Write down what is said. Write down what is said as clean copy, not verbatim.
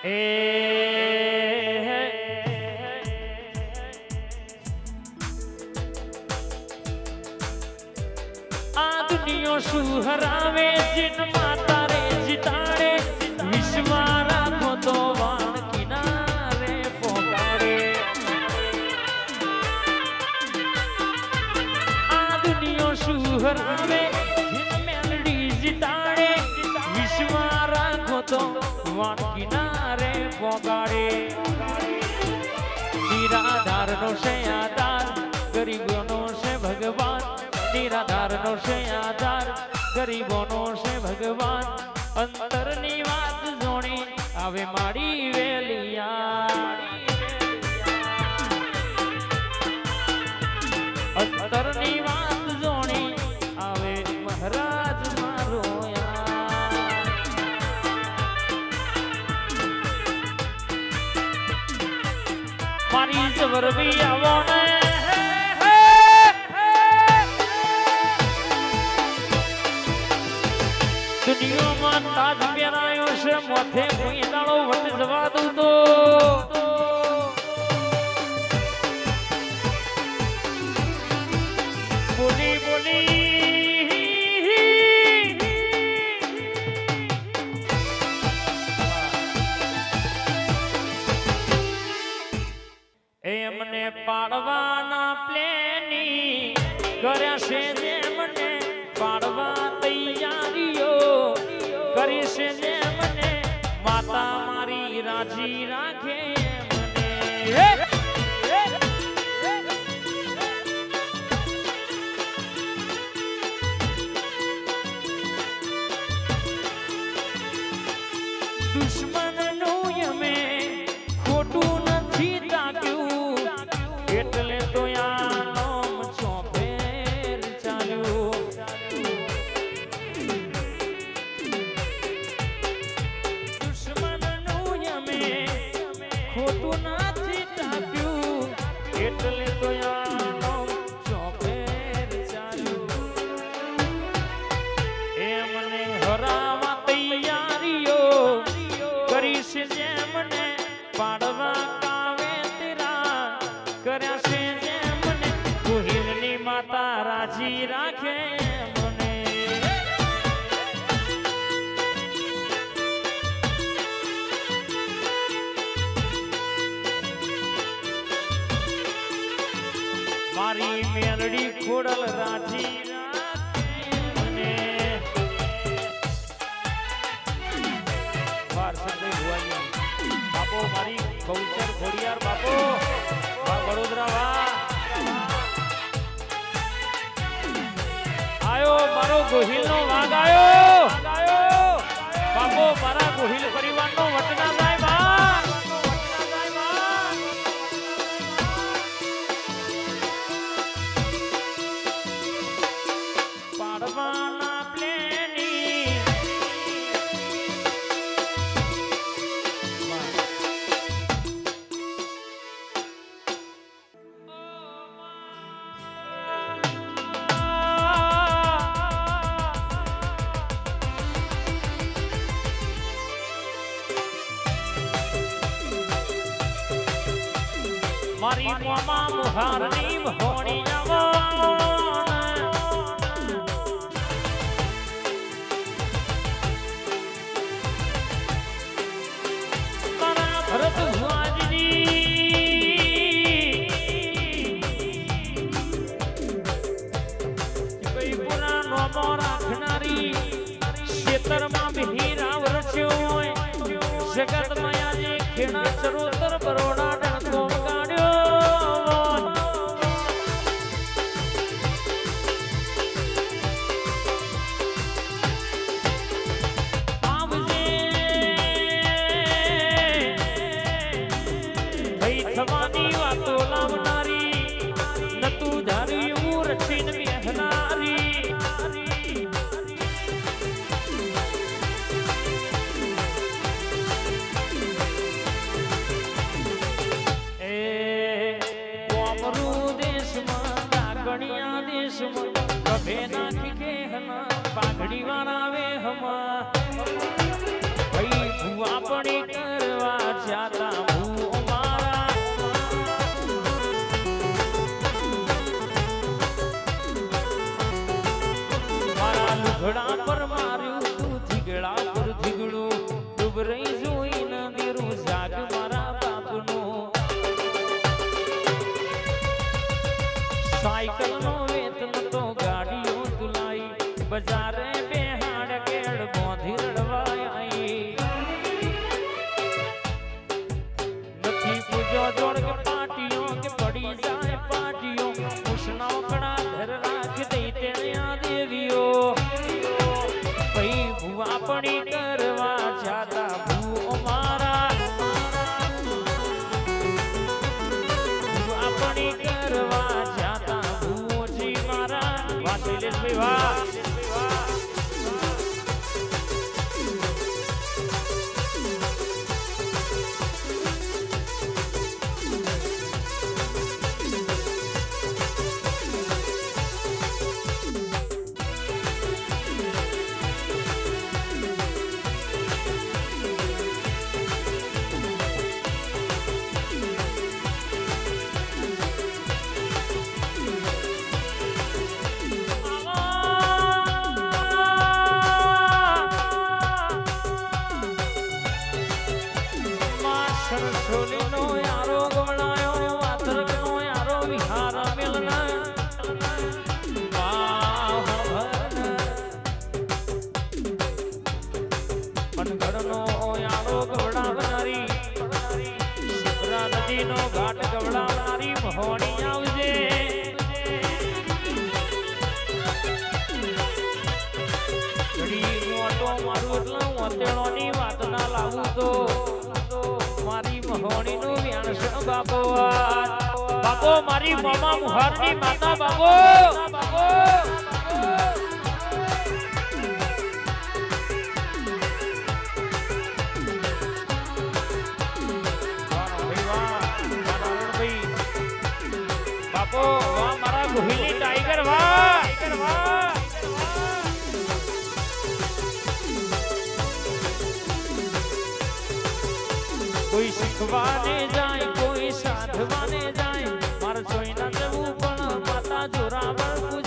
એ આ દુનિયો શું હરાવે જીન માતા રે જીતાડે વિશ્વા રાખો તો વાણ કિનારે પોકારે આ દુનિયો શું હરાવે જીન મેલડી જીતાડે વિશ્વા રાખો તો વાણ કિનારે પોકારે નિરાધારનો છે આધાર ગરીબોનો છે ભગવાન નિરાધારનો છે આધાર ગરીબોનો છે ભગવાન અંતરની વાત જોણી આવે મારી વેલિયા અંતરની વાત જોણી આવે મહારાજ મારો મારી જવરવી આવો ને દુનિયામાં તાજ પહેરાયો છે મોથે કોઈ દાડો વટ જવા દઉં તો બોલી બોલી એમને પાડવાના પ્લેની કર્યા છે જેમને પાડવા તૈયારીઓ કરી છે જેમને માતા મારી રાજી રાખે મને દુશ્મનનું અમે ખોટું નથી તાક્યું એટલે તો આ નામ ચોફેર ચાલ્યું દુશ્મનનું અમે ખોટું નથી તાક્યું એટલે તો આ નામ ચોફેર ચાલ્યું એમને હરાવા તૈયારીઓ કરીશ જેમને પાડવા કાવે તેરા કર્યા છે જેમને ગોહિલની માતા રાજી રાખે મને મારી મેલડી ખોડલ રાજી રાખે મને બાપો મારી બહુચર ખોડિયાર બાપો વડોદરા વાહ આયો મારો ગોહિલનો વાઘ આયો બાપો મારા ગોહિલ પરિવારનો વટના જાય બા પાડવાના પ્લેની મારી મોમાં મુહારની હોણી આવો મારા ભરત ભુવાજી કઈ પુરા નોમો રાખનારી ખેતરમાં બહી રાવ રચ્યો હોય જગત માયાજી ખેડા ચરોતર બરોડા ડણકો થવાની વાતો લાવનારી નતું ધાર્યું રચીન બેહનારી એ કોમરૂ દેશમાં કાગણિયા દેશમાં કભે નાખી કેહના પાઘડી વાળા વે હમા ભાઈ ભુવા પડી કરવા બાપો બાપો મારી મામા મુહારની માતા બાપો બાપો વાહ મારા ગોહિલી ટાઈગર વાહ કોઈ શીખવાને જાય કોઈ સાધવાને જાય મારે જોઈ ના જવું પણ માતા જોરાવર